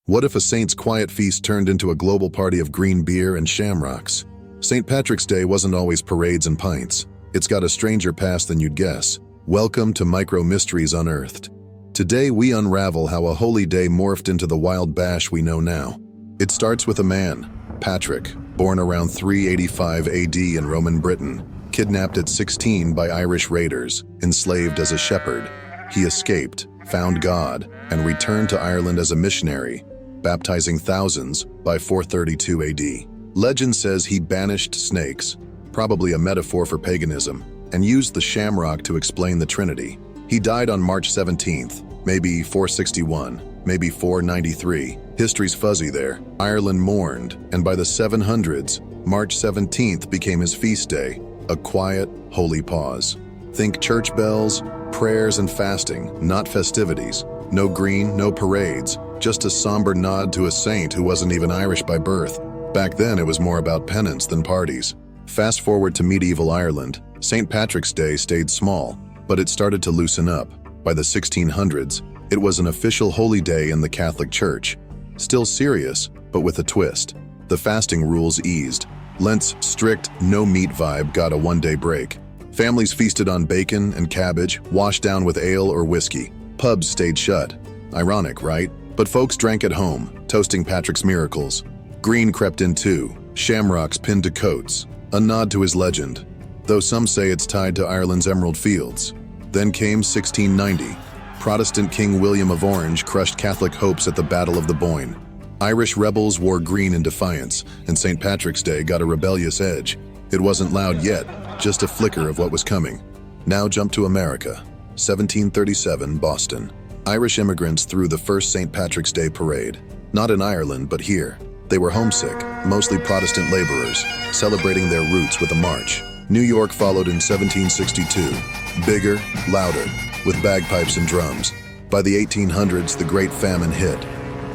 What if a saint's quiet feast turned into a global party of green beer and shamrocks? St. Patrick's Day wasn't always parades and pints. It's got a stranger past than you'd guess. Welcome to Micro-Mysteries Unearthed. Today we unravel how a holy day morphed into the wild bash we know now. It starts with a man, Patrick, born around 385 AD in Roman Britain, kidnapped at 16 by Irish raiders, enslaved as a shepherd. He escaped, found God, and returned to Ireland as a missionary, baptizing thousands by 432 AD. Legend says he banished snakes, probably a metaphor for paganism, and used the shamrock to explain the Trinity. He died on March 17th, maybe 461, maybe 493. History's fuzzy there. Ireland mourned, and by the 700s, March 17th became his feast day, a quiet, holy pause. Think church bells, prayers and fasting, not festivities. No green, no parades, just a somber nod to a saint who wasn't even Irish by birth. Back then it was more about penance than parties. Fast forward to medieval Ireland, St. Patrick's Day stayed small, but it started to loosen up. By the 1600s, it was an official holy day in the Catholic Church. Still serious, but with a twist. The fasting rules eased. Lent's strict no-meat vibe got a one-day break. Families feasted on bacon and cabbage, washed down with ale or whiskey. Pubs stayed shut. Ironic, right? But folks drank at home, toasting Patrick's miracles. Green crept in too, shamrocks pinned to coats, a nod to his legend, though some say it's tied to Ireland's emerald fields. Then came 1690. Protestant King William of Orange crushed Catholic hopes at the Battle of the Boyne. Irish rebels wore green in defiance, and St. Patrick's Day got a rebellious edge. It wasn't loud yet, just a flicker of what was coming. Now jump to America. 1737, Boston. Irish immigrants threw the first St. Patrick's Day parade. Not in Ireland, but here. They were homesick, mostly Protestant laborers, celebrating their roots with a march. New York followed in 1762. Bigger, louder, with bagpipes and drums. By the 1800s, the Great Famine hit.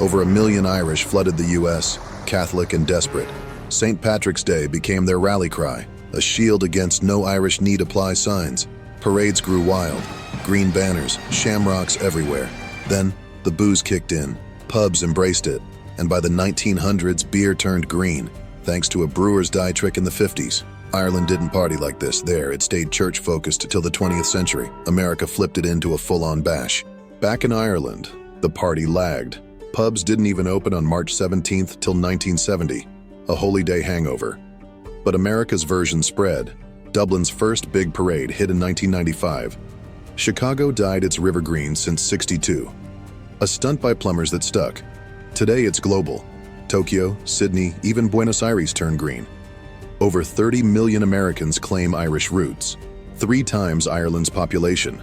Over 1 million Irish flooded the U.S., Catholic and desperate. St. Patrick's Day became their rally cry, a shield against no Irish need apply signs. Parades grew wild, green banners, shamrocks everywhere. Then, the booze kicked in, pubs embraced it, and by the 1900s, beer turned green, thanks to a brewer's die trick in the 50s. Ireland didn't party like this there, it stayed church-focused till the 20th century. America flipped it into a full-on bash. Back in Ireland, the party lagged. Pubs didn't even open on March 17th till 1970, a holy day hangover. But America's version spread. Dublin's first big parade hit in 1995. Chicago dyed its river green since '62. A stunt by plumbers that stuck. Today it's global. Tokyo, Sydney, even Buenos Aires turned green. Over 30 million Americans claim Irish roots, 3 times Ireland's population.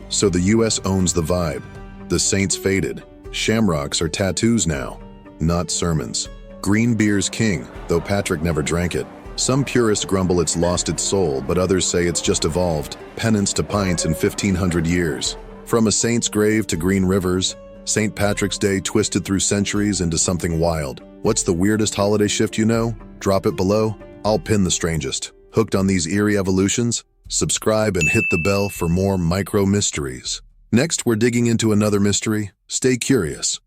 So the US owns the vibe. The saints faded. Shamrocks are tattoos now, not sermons. Green beer's king, though Patrick never drank it. Some purists grumble it's lost its soul, but others say it's just evolved, penance to pints in 1500 years. From a saint's grave to green rivers, St. Patrick's Day twisted through centuries into something wild. What's the weirdest holiday shift you know? Drop it below. I'll pin the strangest. Hooked on these eerie evolutions? Subscribe and hit the bell for more micro-mysteries. Next, we're digging into another mystery. Stay curious.